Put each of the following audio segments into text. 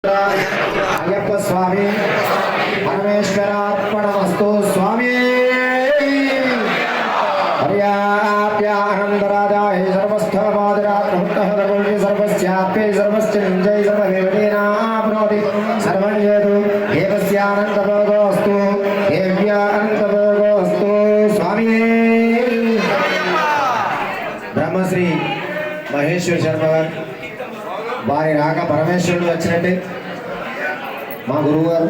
అయ్యప్ప స్వామి పరమేశ్వరార్పణమస్తు స్వామి హర్యాప్యానందరాజాయ సర్వస్థలమాదిరాత్మహృతహృతగుల్కి సర్వస్యాప్యై సర్వశ్చంజై సర్వదేవదేనాప్నోతి సర్వం చేతు ఏకస్యానందభోగోస్తు ఏవ్యానందభోగోస్తు స్వామి. బ్రహ్మశ్రీ మహేశ్వర శర్మ గారు వారి రాక పరమేశ్వరుడు వచ్చినట్టే మా గురువుగారు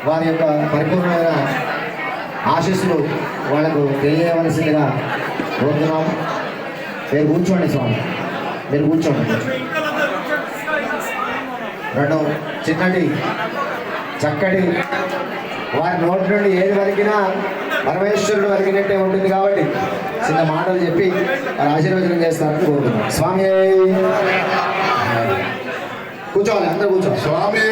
వారి యొక్క పరిపూర్ణమైన ఆశీస్సులు వాళ్ళకు తెలియవలసిందిగా కోరుతున్నాం. మీరు కూర్చోండి స్వామి, మీరు కూర్చోండి. రెండు చిన్నటి చక్కటి వారి నోటి నుండి ఏది వలికినా పరమేశ్వరుడు వలికినట్టే ఉంటుంది కాబట్టి చిన్న మాటలు చెప్పి వారు ఆశీర్వచనం చేస్తారని కోరుతున్నాం. స్వామి కూర్చోవాలి, అందరూ కూర్చోవాలి. స్వామి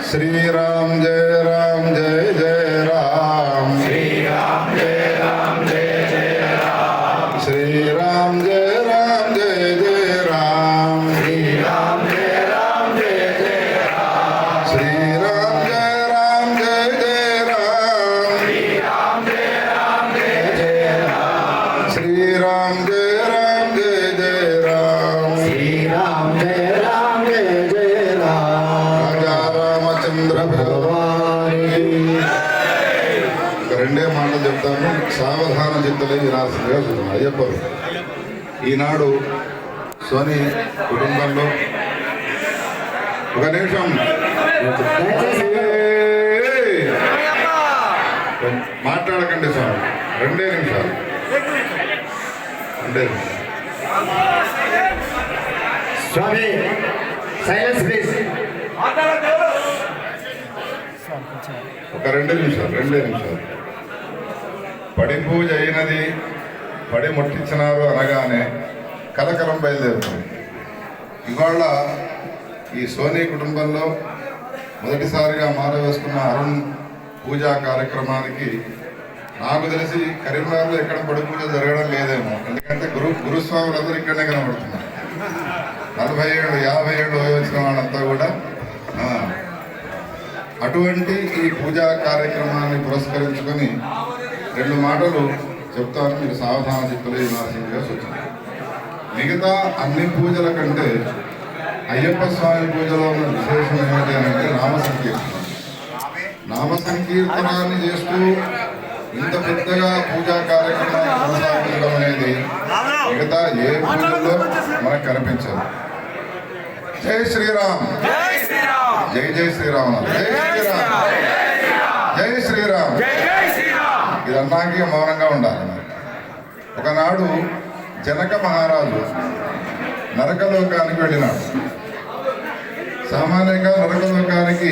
శ్రీరామ్ జయ రామ్ జయ జయ రామ్ శ్రీరామ్ జయ రామ్ జయ జయ రామ్ శ్రీరామ్ జయ రామ్ జయ జయ రామ్ శ్రీరామ్ జయ రామ్ జయ జయ రామ్ శ్రీరామ్ జయ రామ్ జయ జయ రామ్ శ్రీరామ్ జయ రామ్ జయ జయ రామ్ శ్రీరామ్ జయ రామ్ జయ జయ రామ్ శ్రీరామ్ జయ రామ్ జయ జయ రామ్ రాజా రామచంద్ర రెండే మాటలు చెప్తాను, సావధాన చిత్తలే వినాల్సిందిగా చూద్దాం. అయ్యప్పరు ఈనాడు సోని కుటుంబంలో ఒక నిమిషం మాట్లాడకండి స్వామి, రెండే నిమిషాలు. స్వామి సైలెన్స్ ప్లీజ్. ఒక రెండే నిమిషాలు. పడి పూజ అయినది, పడి ముట్టించినారు అనగానే కలకలం బయలుదేరుతుంది. ఇవాళ ఈ సోనీ కుటుంబంలో మొదటిసారిగా మాల వేసుకున్న అరుణ్ పూజా కార్యక్రమానికి నాకు తెలిసి కరీంనగర్లో ఎక్కడ పడి పూజ జరగడం లేదేమో, ఎందుకంటే గురుస్వాములందరూ ఇక్కడనే కనబడుతున్నారు. 40 ఏళ్ళు 50 ఏళ్ళు వచ్చిన వాళ్ళంతా కూడా. అటువంటి ఈ పూజా కార్యక్రమాన్ని పురస్కరించుకొని 2 మాటలు చెప్తాను, మీరు సావధాన చిత్తులు వినాల్సిందిగా సూచన. మిగతా అన్ని పూజల కంటే అయ్యప్ప స్వామి పూజలో ఉన్న విశేషం ఏమిటి అంటే నామ సంకీర్తనాన్ని చేస్తూ ఇంత పెద్దగా పూజా కార్యక్రమాన్ని కొనసాగించడం అనేది మిగతా ఏ పూజల్లో మనకు కనిపించదు. జై శ్రీరామ్, జై జై శ్రీరామ్, జై శ్రీరామ్, జై శ్రీరామ్. ఇది అన్నాకి మౌనంగా ఉండాలి. ఒకనాడు జనక మహారాజు నరకలోకానికి వెళ్ళినాడు. సామాన్యంగా నరకలోకానికి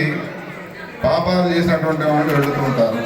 పాపాలు చేసినటువంటి వాళ్ళు వెళుతూ ఉంటారు.